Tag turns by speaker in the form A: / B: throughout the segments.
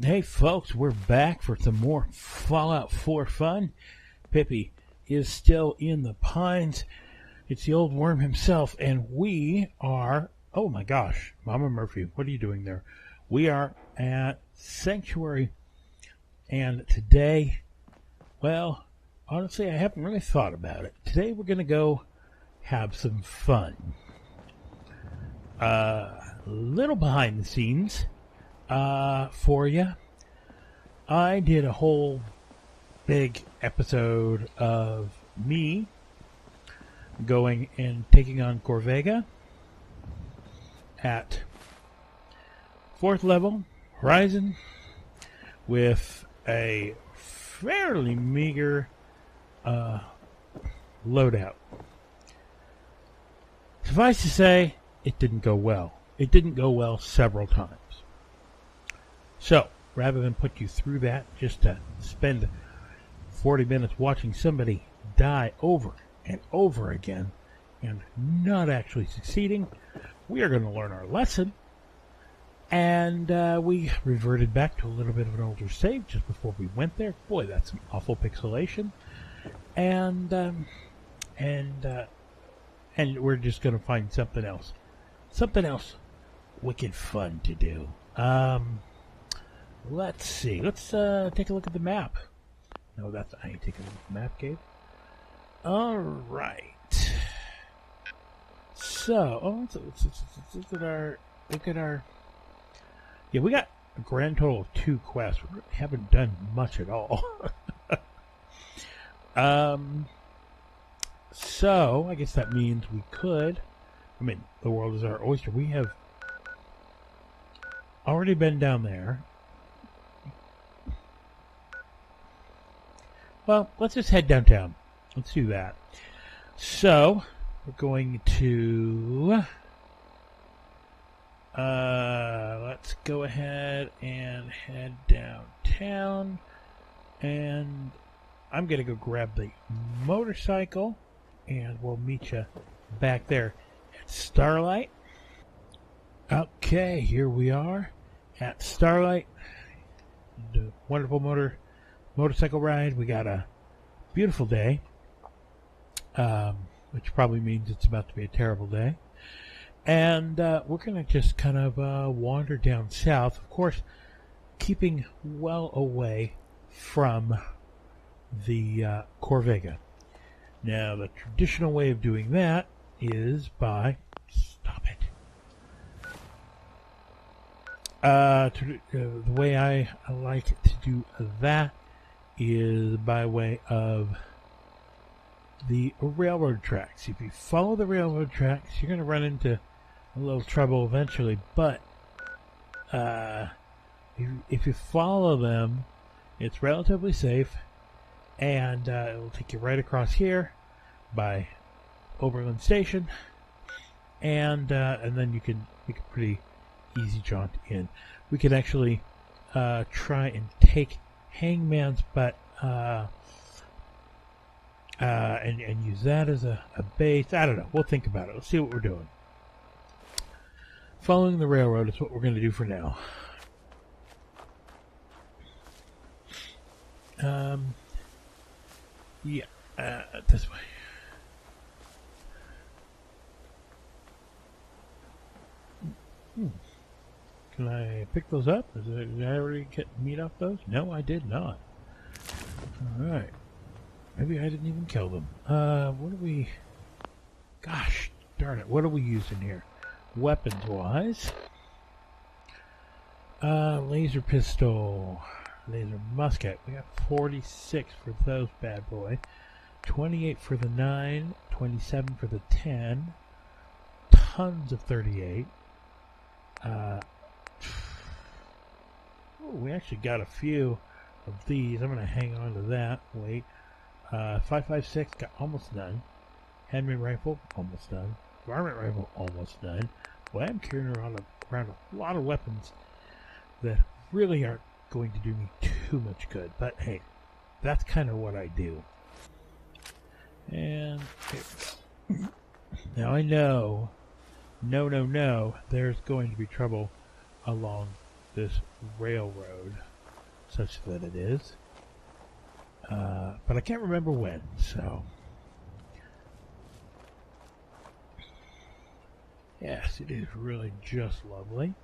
A: Hey folks, we're back for some more Fallout 4 fun. Pippi is still in the pines. It's the old worm himself, and we are... Oh my gosh, Mama Murphy, what are you doing there? We are at Sanctuary, and today, well, honestly, I haven't really thought about it. Today we're going to go have some fun. Little behind the scenes for you. I did a whole big episode of me going and taking on Corvega at 4th level Horizon with a fairly meager loadout. Suffice to say, it didn't go well. It didn't go well several times. So, rather than put you through that just to spend 40 minutes watching somebody die over and over again and not actually succeeding, we are going to learn our lesson. And we reverted back to a little bit of an older save just before we went there. Boy, that's some awful pixelation. And we're just going to find something else. Something else wicked fun to do. Let's see. Let's take a look at the map. No, I ain't taking a look at the map, Gabe. Alright. So, let's look at our... Yeah, we got a grand total of 2 quests. We haven't done much at all. So, I guess that means we could... I mean, the world is our oyster. We have already been down there. Well, let's just head downtown. Let's do that. So, we're going to... let's go ahead and head downtown. And I'm going to go grab the motorcycle. And we'll meet you back there at Starlight. Okay, here we are at Starlight. The wonderful motorcycle ride. We got a beautiful day, which probably means it's about to be a terrible day. And we're going to just kind of wander down south, of course, keeping well away from the Corvega. Now, the traditional way of doing that is by... Stop it. The way I like to do that is by way of the railroad tracks. If you follow the railroad tracks, you're going to run into a little trouble eventually, but if you follow them, it's relatively safe, and it will take you right across here by Oberlin Station, and then you can make a pretty easy jaunt in. We could actually try and take Hangman's Butt and use that as a base. I don't know. We'll think about it. Let's see what we're doing. Following the railroad is what we're going to do for now. Yeah, this way. Can I pick those up? Did I already get meat off those? No, I did not. Alright. Maybe I didn't even kill them. What do we... Gosh darn it. What are we using here? Weapons-wise. Laser pistol. Laser musket. We got 46 for those bad boy. 28 for the 9. 27 for the 10. Tons of 38. We actually got a few of these. I'm going to hang on to that. Wait. 5.56, got almost none. Handmade rifle, almost none. Varmint rifle, almost none. Well, I'm carrying around a lot of weapons that really aren't going to do me too much good. But hey, that's kind of what I do. And here. Now I know, no, there's going to be trouble along this railroad. such that it is. But I can't remember when, so. Yes, it is really just lovely.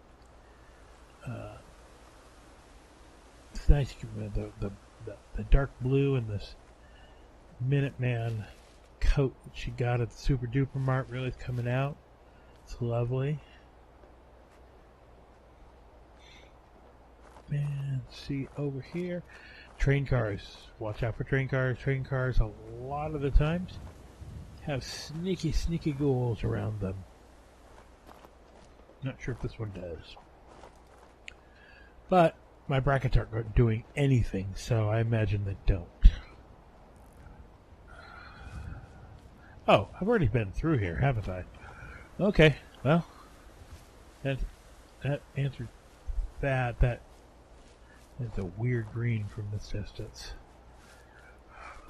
A: It's nice, the dark blue and this Minuteman coat that she got at the Super Duper Mart really is coming out. It's lovely. And see over here, train cars. Watch out for train cars. Train cars, a lot of the times, have sneaky, sneaky ghouls around them. Not sure if this one does. But my brackets aren't doing anything, so I imagine they don't. Oh, I've already been through here, haven't I? Okay, well, that answered that. That is a weird green from this distance.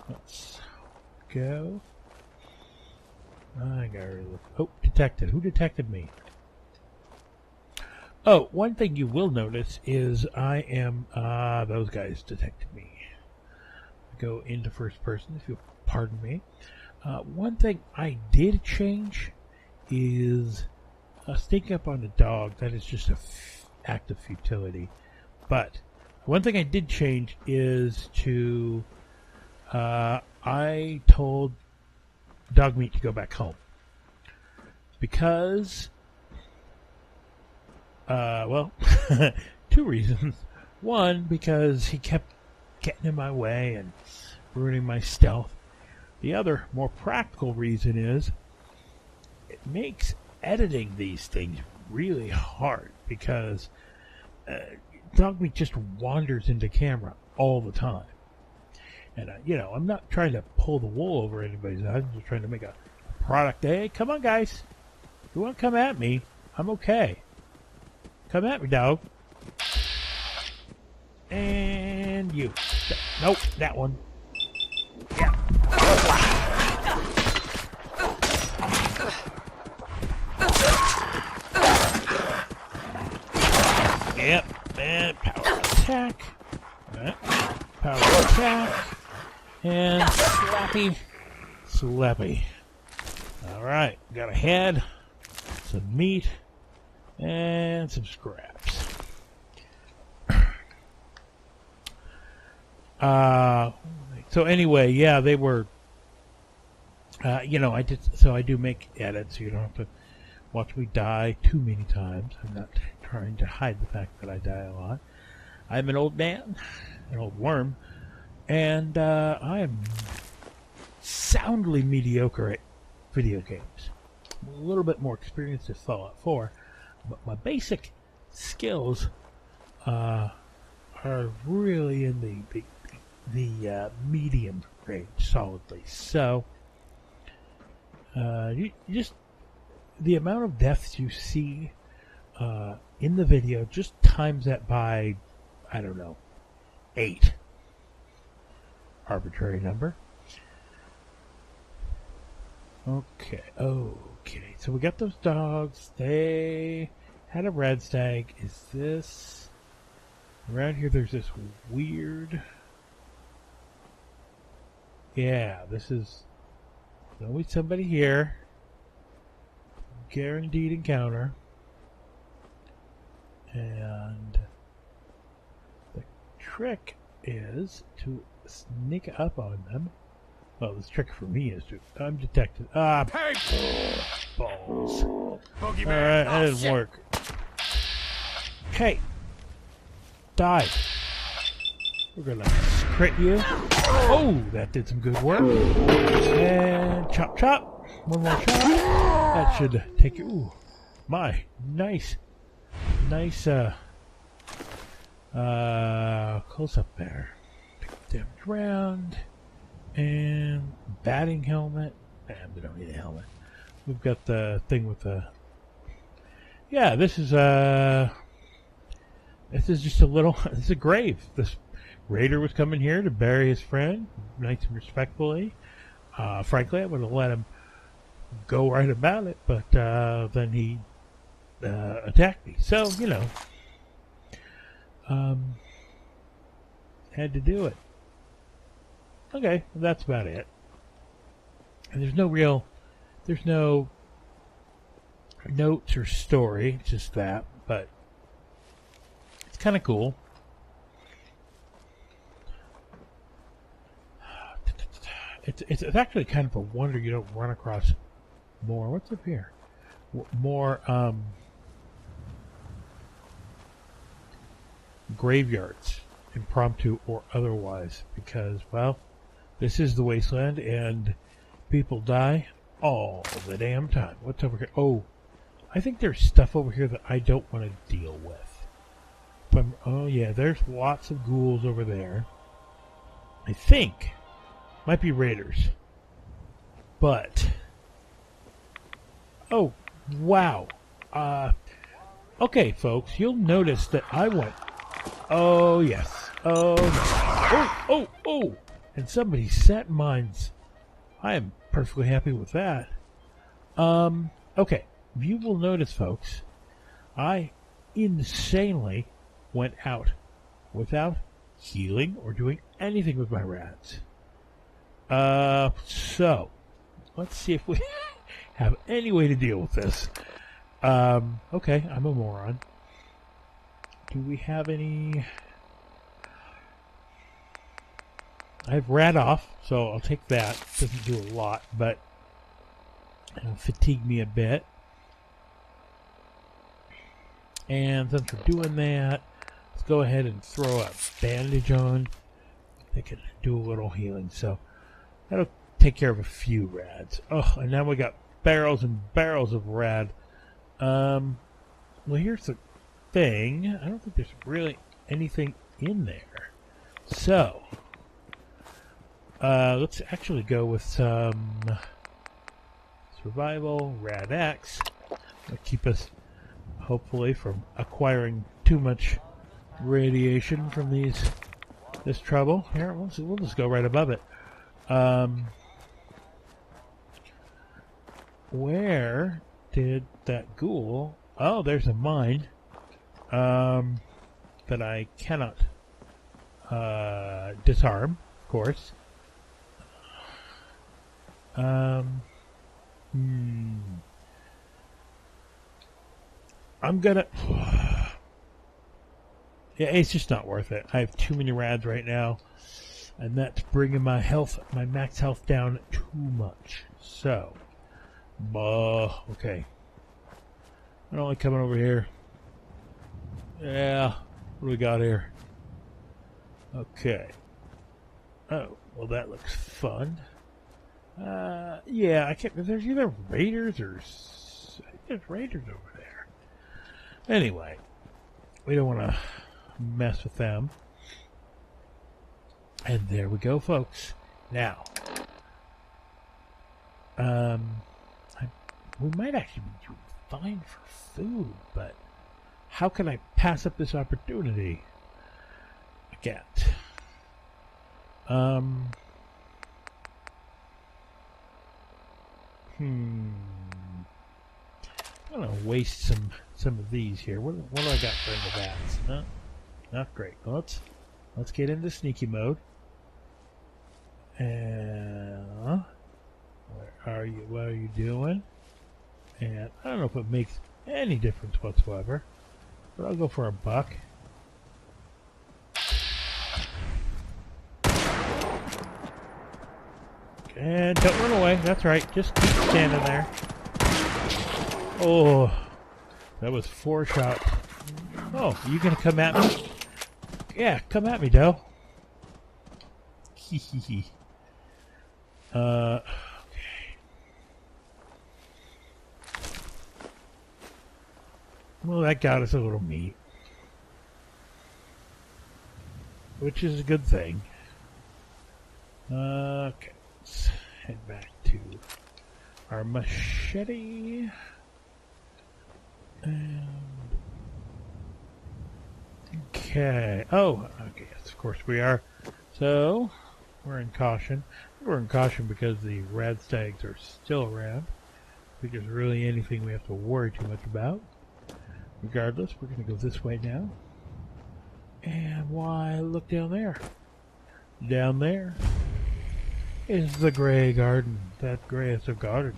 A: Let's go. I got rid of it. Oh, detected. Who detected me? Oh, one thing you will notice is I am, those guys detected me. Go into first person, if you'll pardon me. One thing I did change is sneaking up on a dog. That is just an act of futility. But one thing I did change is to, I told Dog Meat to go back home. Because, well, two reasons. One, because he kept getting in my way and ruining my stealth. The other, more practical reason is it makes editing these things really hard because Dog Meat just wanders into camera all the time. And, I'm not trying to pull the wool over anybody's eyes. I'm just trying to make a product. Hey, come on, guys. If you want to come at me, I'm okay. Come at me, dog. And you. Nope, that one. Yeah. Yep, and power attack. Power attack. And slappy. Alright, got a head, some meat, and some scraps. So anyway, yeah, they were, I do make edits, so you don't have to watch me die too many times. I'm not trying to hide the fact that I die a lot. I'm an old man, an old worm, and I am soundly mediocre at video games. I'm a little bit more experienced with Fallout 4, but my basic skills are really in the medium range, solidly. So, just the amount of deaths you see in the video, just times that by, I don't know, 8. Arbitrary number. Okay. So we got those dogs. They had a red stag. Is this around here? There's this weird. Yeah, this is always somebody here. Guaranteed encounter. And the trick is to sneak up on them. Well, the trick for me is to... I'm detected. Balls. Alright, that didn't work. Hey! Die. We're gonna crit you. Oh, that did some good work. And chop chop. One more chop. That should take you... Ooh, my. Nice. Nice, close up there. Damage round. And batting helmet. We don't need a helmet. We've got the thing with the... Yeah, this is just a little... This is a grave. This raider was coming here to bury his friend, nice and respectfully. Frankly, I would have let him go right about it, but then he attacked me. So, Had to do it. Okay, that's about it. And there's no notes or story, just that, but it's kind of cool. It's actually kind of a wonder you don't run across more. What's up here? More graveyards, impromptu or otherwise, because, well, this is the wasteland and people die all the damn time. What's over here? Oh, I think there's stuff over here that I don't want to deal with. Oh yeah, there's lots of ghouls over there. I think. Might be raiders. But. Oh, wow. Okay, folks, you'll notice that I went. Oh, yes. Oh, no. Oh. And somebody set mines. I am perfectly happy with that. Okay. You will notice, folks, I insanely went out without healing or doing anything with my rats. So, let's see if we have any way to deal with this. Okay, I'm a moron. Do we have any... I have rat off, so I'll take that. Doesn't do a lot, but it'll fatigue me a bit. And since we're doing that, let's go ahead and throw a bandage on. They can do a little healing, so that'll take care of a few rads. Oh, and now we got barrels and barrels of rad. Well, here's the thing. I don't think there's really anything in there. So, let's actually go with some survival, rad X. That'll keep us, hopefully, from acquiring too much radiation from this trouble. Here, we'll just go right above it. Where did that ghoul... Oh, there's a mine that I cannot disarm, of course. I'm gonna... Yeah, it's just not worth it. I have too many rads right now, and that's bringing my max health down too much. So, okay. I'm only coming over here. Yeah, what do we got here? Okay. Oh, well that looks fun. Yeah, I can't. There's either raiders or I think there's raiders over there. Anyway, we don't want to mess with them. And there we go, folks. Now, we might actually be doing fine for food, but how can I pass up this opportunity? I can't. I'm gonna waste some of these here. What do I got for the bats? No, not great. Let's get into sneaky mode. And where are you? What are you doing? And I don't know if it makes any difference whatsoever, but I'll go for a buck. And don't run away. That's right. Just keep standing there. Oh, that was 4 shots. Oh, you gonna come at me? Yeah, come at me, Doe. Hee. Okay. Well, that got us a little meat, which is a good thing. Okay, let's head back to our machete. And okay. Oh, okay. Yes, of course we are. So we're in caution. We're in caution because the rad stags are still around. I think there's really anything we have to worry too much about. Regardless, we're going to go this way now. And why look down there? Down there is the gray garden. That gray is a garden.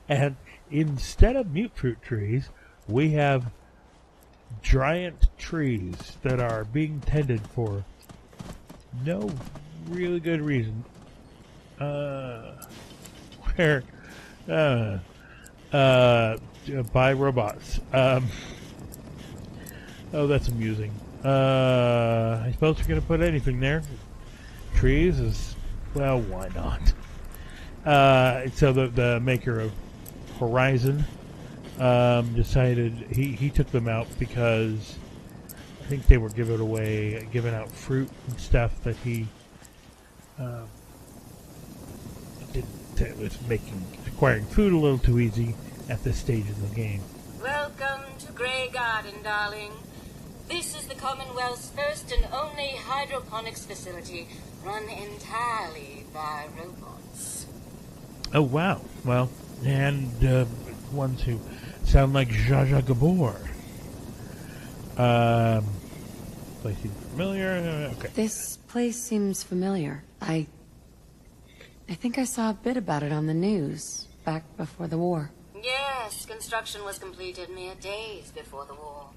A: And instead of mute fruit trees, we have giant trees that are being tended for no really good reason. Where? By robots. Oh, that's amusing. I suppose we're going to put anything there. Trees is, well, why not? So the maker of Horizon decided he took them out because I think they were giving out fruit and stuff that he that was acquiring food a little too easy at this stage of the game.
B: Welcome to Grey Garden, darling. This is the Commonwealth's first and only hydroponics facility run entirely by robots.
A: Oh, wow. Well, and ones who sound like Zsa Zsa Gabor. Place seems familiar. Okay.
C: This place seems familiar. I think I saw a bit about it on the news back before the war.
B: Yes, construction was completed mere days before the war.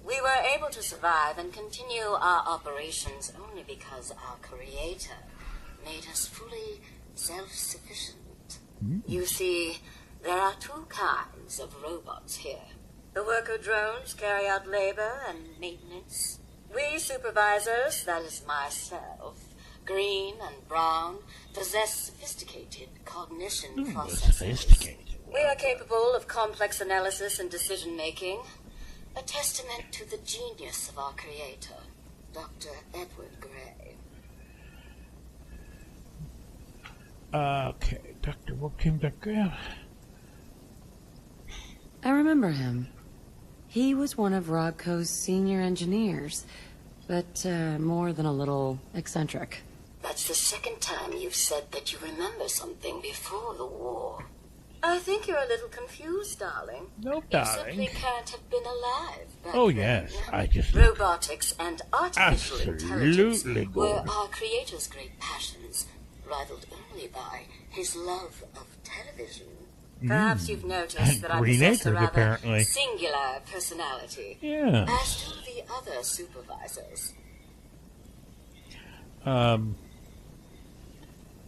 B: We were able to survive and continue our operations only because our creator made us fully self-sufficient. You see, there are two kinds of robots here. The worker drones carry out labor and maintenance. We supervisors, that is myself, green and brown, possess sophisticated cognition processes.
A: Sophisticated.
B: We are capable of complex analysis and decision-making, a testament to the genius of our creator, Dr. Edward Gray.
A: Okay, Dr. Joachim Gray.
C: I remember him. He was one of Rodco's senior engineers, but more than a little eccentric.
B: That's the second time you've said that you remember something before the war. I think you're a little confused, darling.
A: No,
B: You
A: darling.
B: simply can't have been alive back
A: Oh,
B: then.
A: yes. I just...
B: Robotics and artificial
A: Absolutely
B: intelligence were
A: good.
B: our creator's great passions, rivaled only by his love of television. Perhaps you've noticed
A: And
B: that I
A: Green
B: possess a
A: Acres,
B: rather
A: apparently.
B: singular personality.
A: Yeah.
B: As do the other supervisors.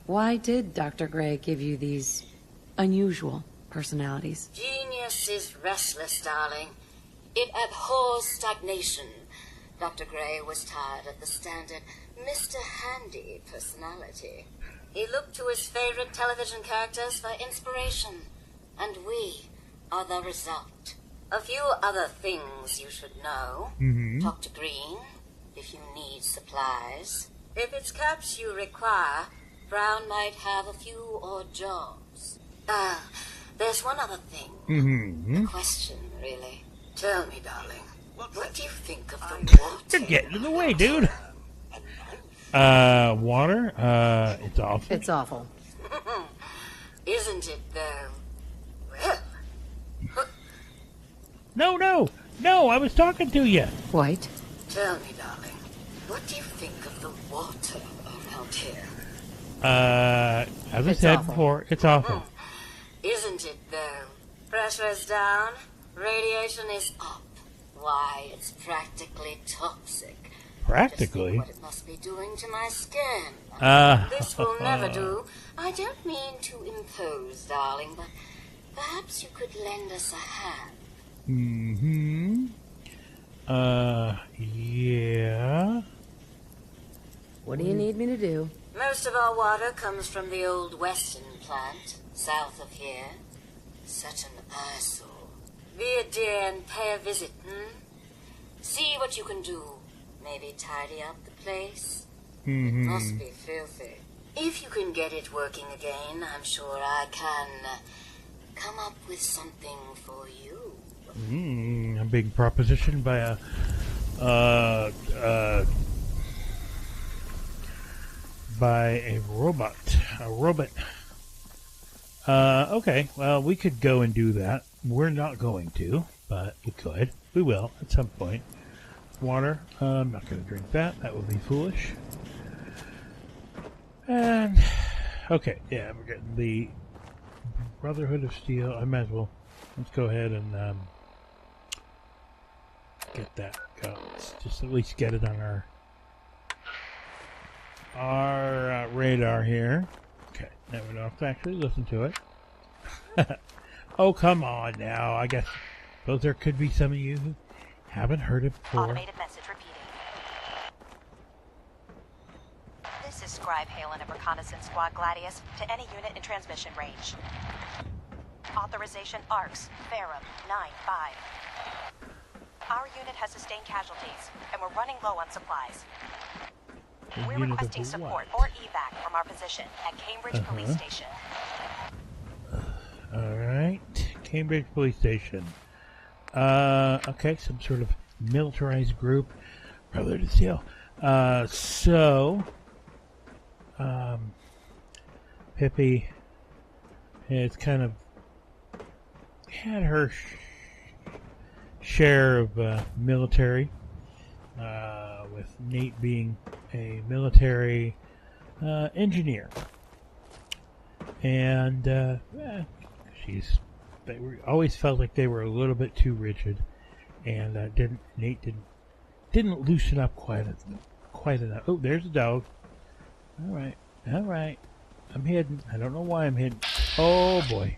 C: Why did Dr. Gray give you these unusual personalities?
B: Genius is restless, darling. It abhors stagnation. Dr. Gray was tired of the standard Mr. Handy personality. He looked to his favorite television characters for inspiration, and we are the result. A few other things you should know. Talk to Green if you need supplies. If it's caps you require, Brown might have a few odd jobs. There's one other thing. A question, really. Tell me, darling, what do you think of the water?
A: You're getting in the way, dude. Water? It's awful.
C: It's awful.
B: Isn't it, though? Well,
A: No, I was talking to you.
C: White?
B: tell me, darling, what do you think of the water around here?
A: As I
C: It's
A: said
C: awful.
A: before, it's awful.
B: Isn't it, though? Pressure's down, radiation is up. Why, it's practically toxic. Just
A: Practically.
B: think what it must be doing to my skin.
A: Ah.
B: This will never do. I don't mean to impose, darling, but perhaps you could lend us a hand.
A: Yeah.
C: What do you need me to do?
B: Most of our water comes from the old Western plant, south of here. Such an eyesore. Be a dear and pay a visit, See what you can do. Maybe tidy up the place. It must be filthy. If you can get it working again, I'm sure I can come up with something for you.
A: A big proposition by a robot. A robot. Okay, well, we could go and do that. We're not going to, but we could. We will at some point. water. I'm not going to drink that. That would be foolish. And, okay, yeah, we're getting the Brotherhood of Steel. I might as well, let's go ahead and get that going. Let's just at least get it on our radar here. Okay, now we don't have to actually listen to it. Oh, come on now. I guess there could be some of you who haven't heard it before.
D: Automated message repeating. This is Scribe Halen of Reconnaissance Squad Gladius to any unit in transmission range. Authorization ARCS, Ferrum, 9-5. Our unit has sustained casualties, and we're running low on supplies. We're requesting support or evac from our position at Cambridge Police Station.
A: Alright, Cambridge Police Station. Okay, some sort of militarized group. Brother to Steel. Pippi has kind of had her share of military, with Nate being a military engineer. And they always felt like they were a little bit too rigid, and Nate didn't loosen up quite enough. Oh, there's a dog. All right. I'm hidden. I don't know why I'm hidden. Oh boy.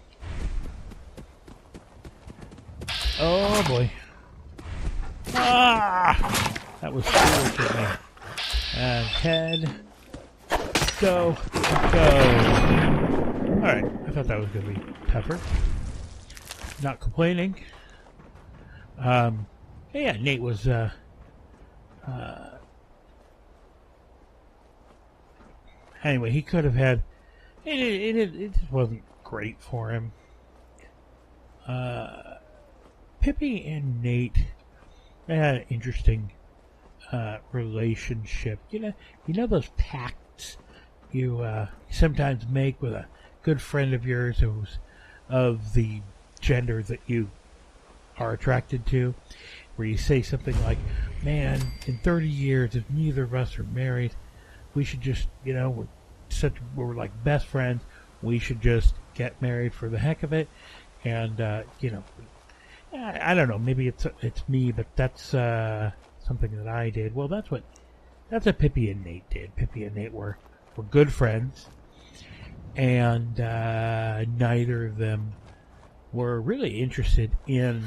A: Ah! That was foolish of me. And head. Go. Alright, I thought that was going to be tougher. Not complaining. Yeah, Nate was, anyway, he could have had, it just wasn't great for him. Pippi and Nate, they had an interesting relationship. You know those pacts you sometimes make with a good friend of yours who's of the gender that you are attracted to, where you say something like, man, in 30 years, if neither of us are married, we should just, we're like best friends, we should just get married for the heck of it. And, I don't know, maybe it's me, but that's something that I did. Well, that's what Pippi and Nate did. Pippi and Nate were good friends, and neither of them were really interested in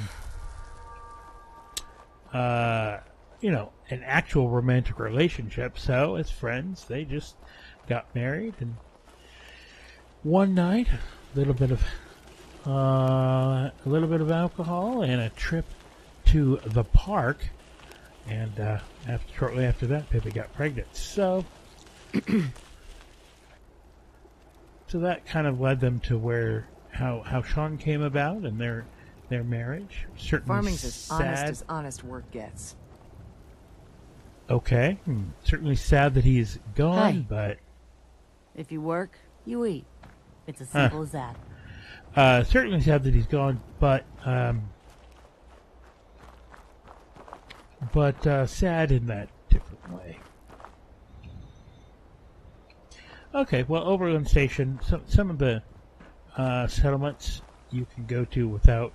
A: an actual romantic relationship. So as friends, they just got married, and one night, a little bit of alcohol and a trip to the park, and shortly after that, Pippi got pregnant. So that kind of led them to how Sean came about and their marriage. Certainly
E: farming's
A: sad.
E: as honest work gets.
A: Okay, certainly sad that he's gone,
F: Hey.
A: but
F: If you work, you eat. It's as simple as that.
A: certainly sad that he's gone, but sad in that different way. Okay, well, Overland Station, some of the settlements you can go to without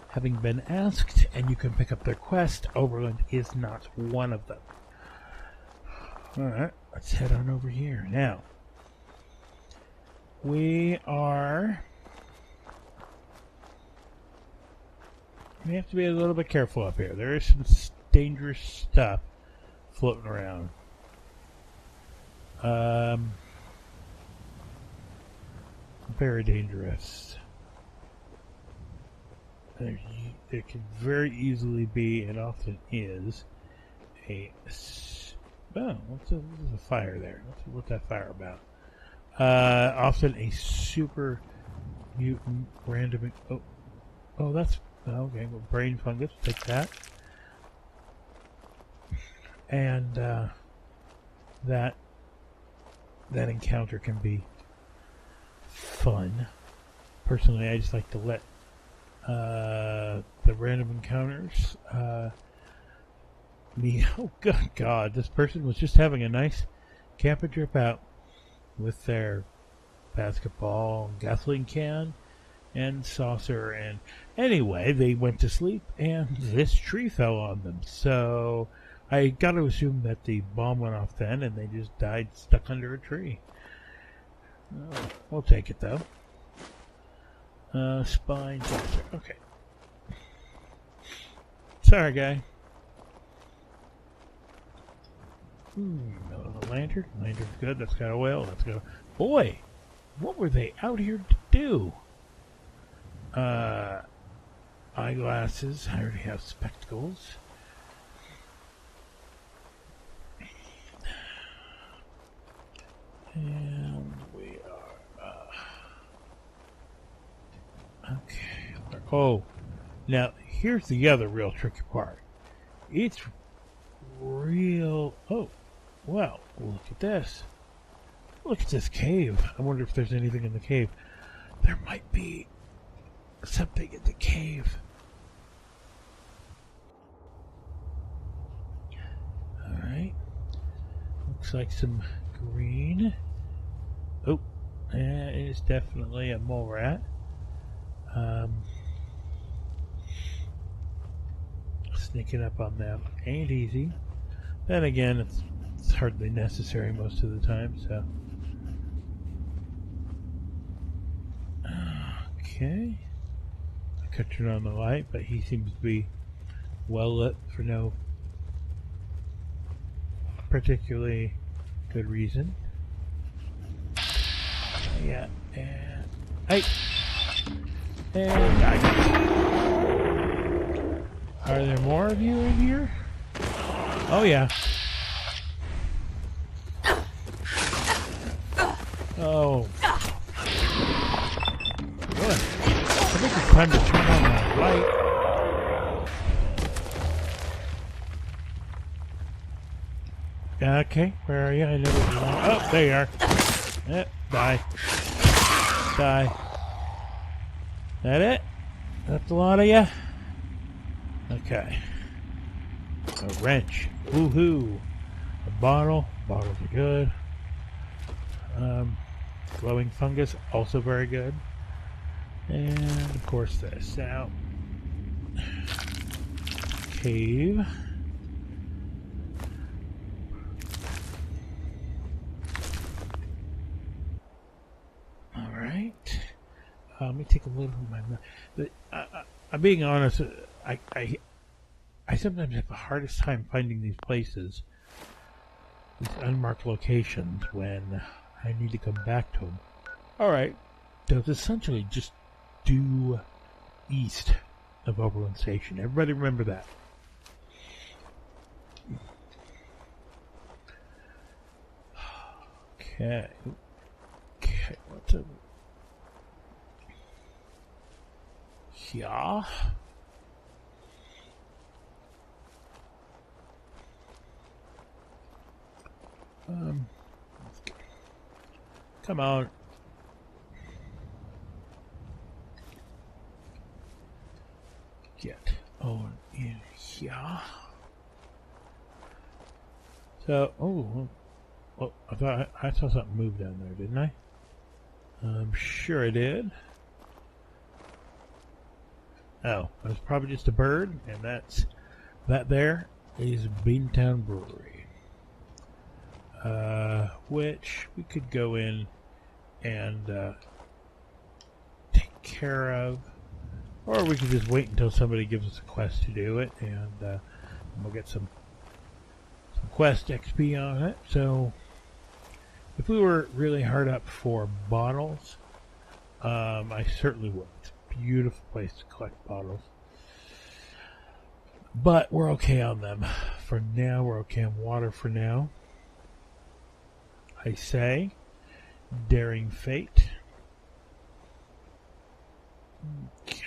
A: having been asked, and you can pick up their quest. Overland is not one of them. Alright, let's head on over here. Now, we have to be a little bit careful up here. There is some dangerous stuff floating around. Very dangerous. There could very easily be, and often is, what's a fire there? What's that fire about? Often a super mutant random. Oh, that's okay. Well, brain fungus. Take that. And that encounter can be fun. Personally, I just like to let the random encounters me. Oh, good God. This person was just having a nice camping trip out with their basketball, gasoline can, and saucer. And anyway, they went to sleep, and this tree fell on them. So I got to assume that the bomb went off then, and they just died stuck under a tree. We'll take it, though. Spine saucer. Okay. Sorry, guy. A lantern. Lantern's good. That's got oil. That's got. Boy, what were they out here to do? Eyeglasses. I already have spectacles. And we are. Okay. Oh, now here's the other real tricky part. It's real. Oh, well, look at this. Look at this cave. I wonder if there's anything in the cave. There might be something in the cave. Alright. Looks like some green. Oh, that is definitely a mole rat. Sneaking up on them ain't easy. Then again, it's hardly necessary most of the time, so. Okay. I could turn on the light, but he seems to be well lit for no particularly good reason. Yeah, and hey, and I. Are there more of you in here? Oh yeah. Oh. Good. I think it's time to turn on that light. Okay, where are you? I never. Oh, there you are. Die. Die. That it? That's a lot of you? Okay. A wrench. Woohoo. A bottle. Bottles are good. Glowing fungus, also very good. And of course this. Now, cave. Alright. Let me take a little of my... I'm being honest, I sometimes have the hardest time finding these places, these unmarked locations, when I need to come back to them. Alright, so it's essentially just due east of Oberlin Station. Everybody remember that. Okay. Okay, what's up? Yeah. Come on. Get on in here. So, oh, I saw something move down there, didn't I? I'm sure I did. Oh, it was probably just a bird, and that there is Beantown Brewery. Which we could go in and take care of, or we could just wait until somebody gives us a quest to do it, and we'll get some quest XP on it. So if we were really hard up for bottles, I certainly would. It's a beautiful place to collect bottles. But we're okay on them. For now, we're okay on water for now. I say, daring fate. Okay.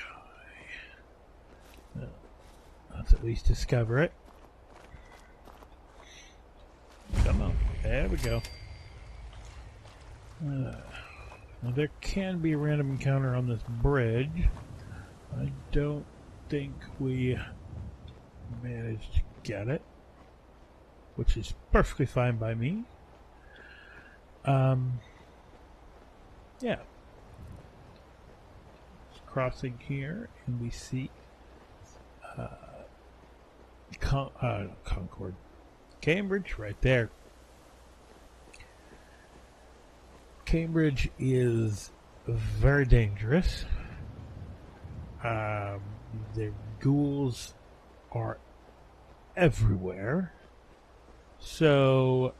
A: Let's at least discover it. Come on. There we go. Now there can be a random encounter on this bridge. I don't think we managed to get it. which is perfectly fine by me. Yeah. Crossing here, and we see Concord. Cambridge, right there. Cambridge is very dangerous. The ghouls are everywhere. So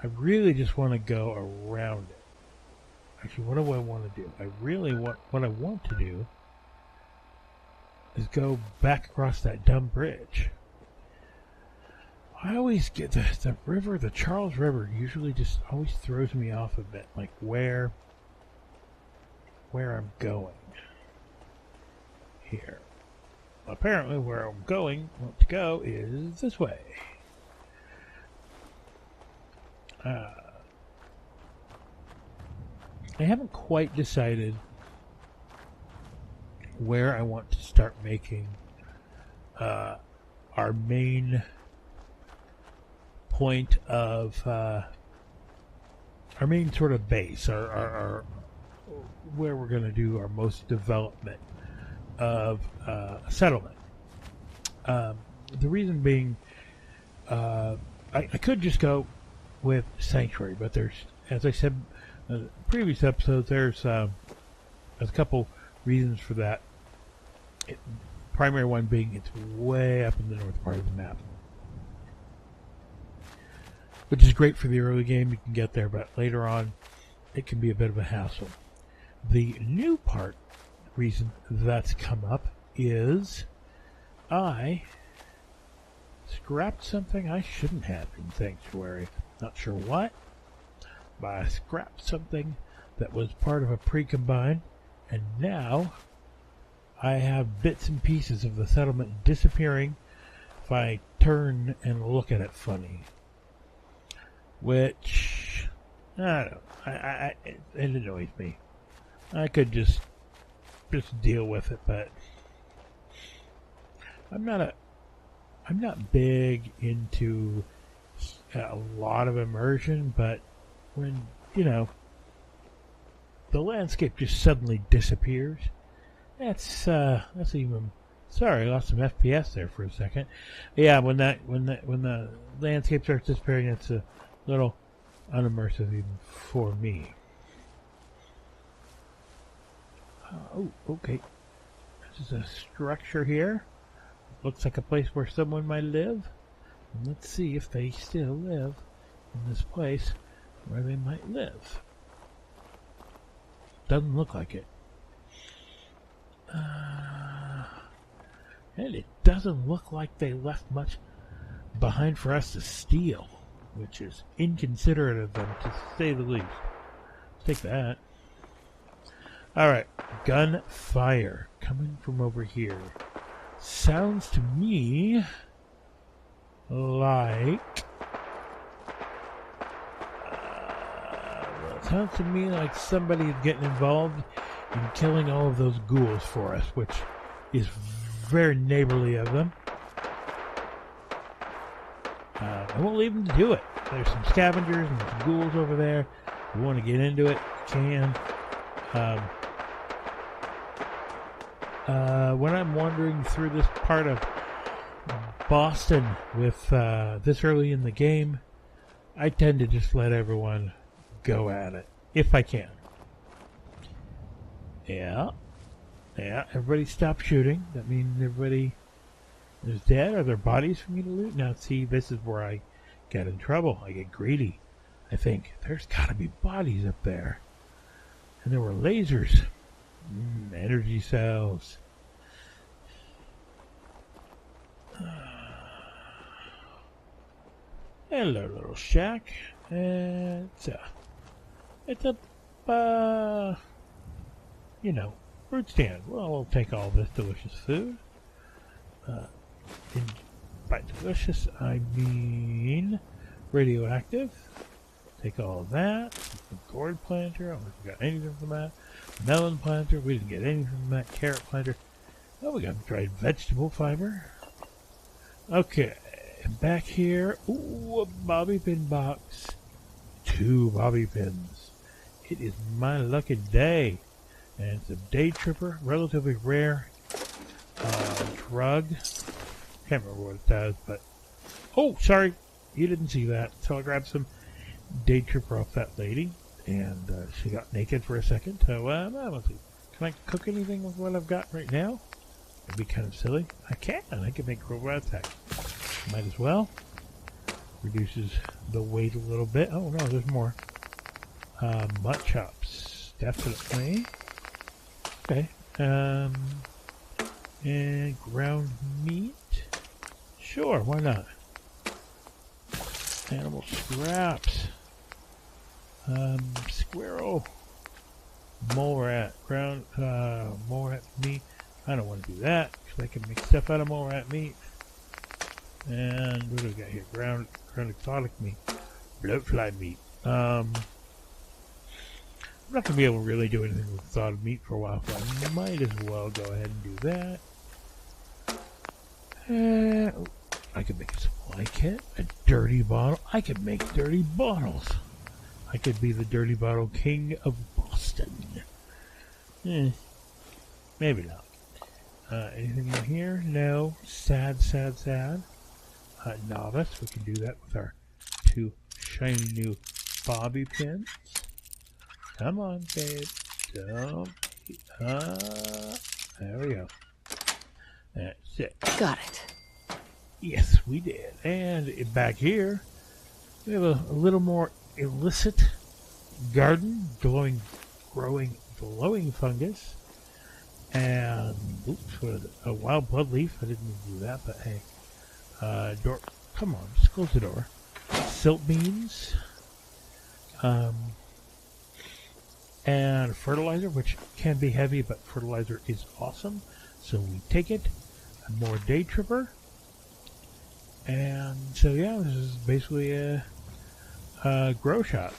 A: I really just want to go around it. Actually, what do I want to do? What I want to do is go back across that dumb bridge. I always get the river, the Charles River usually just always throws me off a bit, like where I'm going here. Apparently where I'm want to go is this way. I haven't quite decided where I want to start making our main point of our main sort of base, our where we're going to do our most development of settlement. The reason being, I could just go with Sanctuary, but there's, as I said in the previous episode, there's a couple reasons for that. Primary one being it's way up in the north part of the map, which is great for the early game. You can get there, but later on it can be a bit of a hassle. The new reason that's come up is I scrapped something I shouldn't have in Sanctuary. Not sure what, but I scrapped something that was part of a pre-combine, and now I have bits and pieces of the settlement disappearing if I turn and look at it funny. Which, I don't know, it annoys me. I could just deal with it, but I'm not big into a lot of immersion, but when, the landscape just suddenly disappears, that's even, sorry, I lost some FPS there for a second. Yeah, when the landscape starts disappearing, it's a little unimmersive even for me. Oh, okay. This is a structure here. Looks like a place where someone might live. And let's see if they still live in this place where they might live. Doesn't look like it. And it doesn't look like they left much behind for us to steal, which is inconsiderate of them, to say the least. Take that. Alright, gunfire coming from over here. Sounds to me like somebody is getting involved in killing all of those ghouls for us, which is very neighborly of them. I won't leave them to do it. There's some scavengers and some ghouls over there. If you want to get into it, you can. When I'm wandering through this part of Boston with this early in the game, I tend to just let everyone go at it, if I can. Yeah, everybody stop shooting. That means everybody is dead. Are there bodies for me to loot? Now, see, this is where I get in trouble. I get greedy. I think, there's gotta be bodies up there. And there were lasers. Energy cells. Hello, little shack. It's a fruit stand. Well, we'll take all this delicious food. And by delicious, I mean radioactive. Take all of that. Some gourd planter. I don't think we got anything from that. Melon planter. We didn't get anything from that. Carrot planter. Oh, we got dried vegetable fiber. Okay, back here. Ooh, a bobby pin box. 2 bobby pins. It is my lucky day. And it's a day tripper, relatively rare drug. Can't remember what it does, but... Oh, sorry. You didn't see that. So I grabbed some day tripper off that lady. And she got naked for a second. So, let's see. Can I cook anything with what I've got right now? It'd be kind of silly. I can. I can make robot attack. Might as well. Reduces the weight a little bit. Oh, no, there's more. Mutt chops. Definitely. Okay. And ground meat. Sure, why not? Animal scraps. Squirrel. Mole rat. Mole rat meat. I don't want to do that, because I can make stuff out of mole rat meat. And what do we got here? Ground exotic meat. Bloatfly meat. I'm not going to be able to really do anything with exotic meat for a while, so I might as well go ahead and do that. I could make a supply kit. A dirty bottle. I could make dirty bottles. I could be the dirty bottle king of Boston. Maybe not. Anything in here? No. Sad. Novice. We can do that with our 2 shiny new bobby pins. Come on, babe. Don't. There we go. That's it.
C: Got it.
A: Yes, we did. And back here, we have a little more illicit garden, growing glowing fungus. And, oops, what is it? A wild blood leaf. I didn't do that, but hey. Door. Come on, just close the door. Silt beans. And fertilizer, which can be heavy, but fertilizer is awesome. So we take it. And more day tripper. And so, yeah, this is basically a grow shop.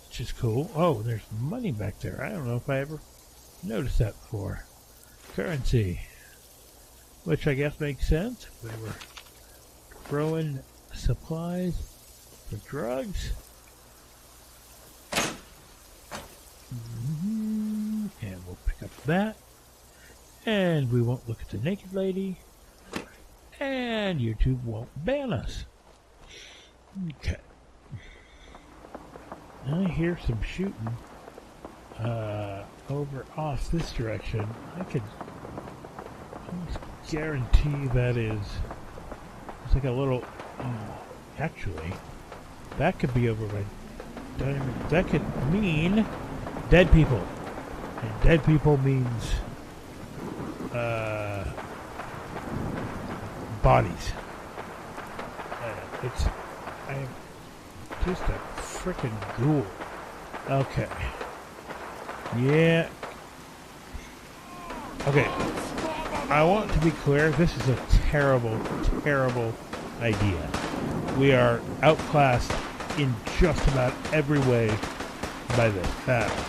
A: Which is cool. Oh, there's money back there. I don't know if I ever noticed that before. Currency. Which I guess makes sense. We were growing supplies for drugs. And we'll pick up that. And we won't look at the naked lady. And YouTube won't ban us. Okay. I hear some shooting over off this direction. I could almost guarantee that is... It's like a little... actually, that could be over by... That could mean dead people. And dead people means... bodies. I am just a frickin' ghoul. Okay. Yeah. Okay. I want to be clear, this is a terrible, terrible idea. We are outclassed in just about every way by this battle.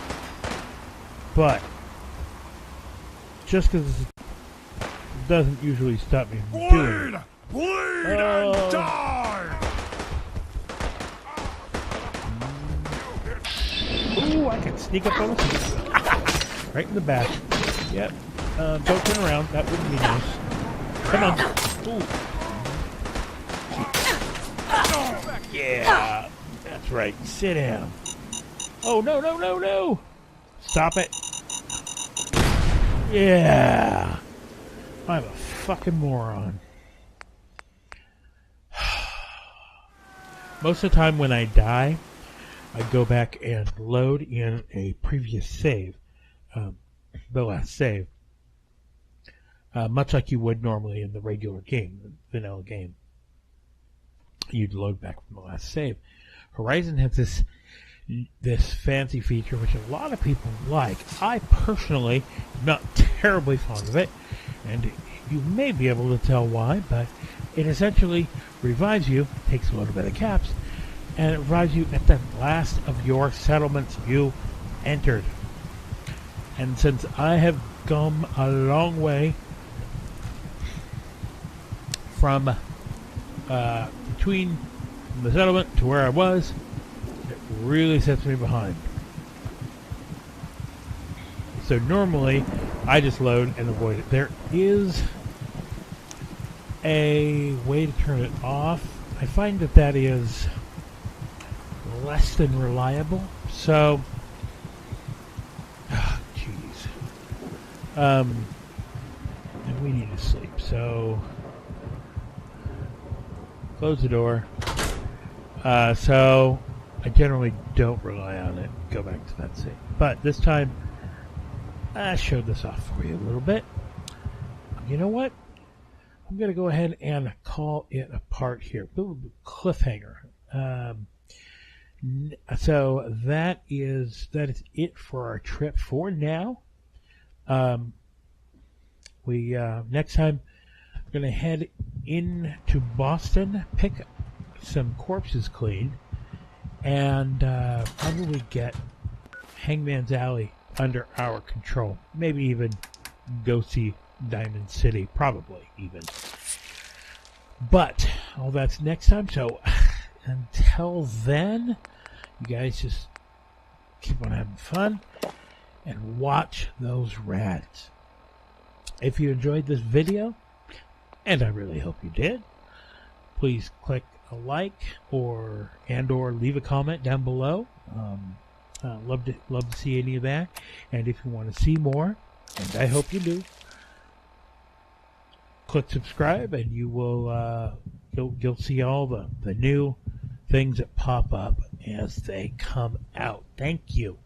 A: But, just because it doesn't usually stop me from doing it.
G: Bleed and die!
A: Ooh, I can sneak up on the seat. Right in the back. Yep. Don't turn around. That wouldn't be nice. Come on. Ooh. Yeah. That's right. Sit down. Oh, no, no, no, no. Stop it. Yeah. I'm a fucking moron. Most of the time when I die, I go back and load in a previous save. The last save. Much like you would normally in the regular game, the vanilla game. You'd load back from the last save. Horizon has this fancy feature which a lot of people like. I personally am not terribly fond of it, and you may be able to tell why, but it essentially revives you, takes a little bit of caps, and it revives you at the last of your settlements you entered. And since I have come a long way from between the settlement to where I was, it really sets me behind. So normally, I just load and avoid it. There is a way to turn it off. I find that that is less than reliable. So, jeez. And we need to sleep. So, close the door. So, I generally don't rely on it. Go back to that save. But this time, I showed this off for you a little bit. You know what? I'm going to go ahead and call it a part here. Cliffhanger. So that is it for our trip for now. Next time we're going to head into Boston, pick some corpses cleaned, and probably get Hangman's Alley under our control. Maybe even go see Diamond City, probably even. But all that's next time. So until then, you guys just keep on having fun and watch those rats. If you enjoyed this video, and I really hope you did, please click a like or leave a comment down below. Love to see any of that. And if you want to see more, and I hope you do, click subscribe, and you will you'll see all the new things that pop up as they come out. Thank you.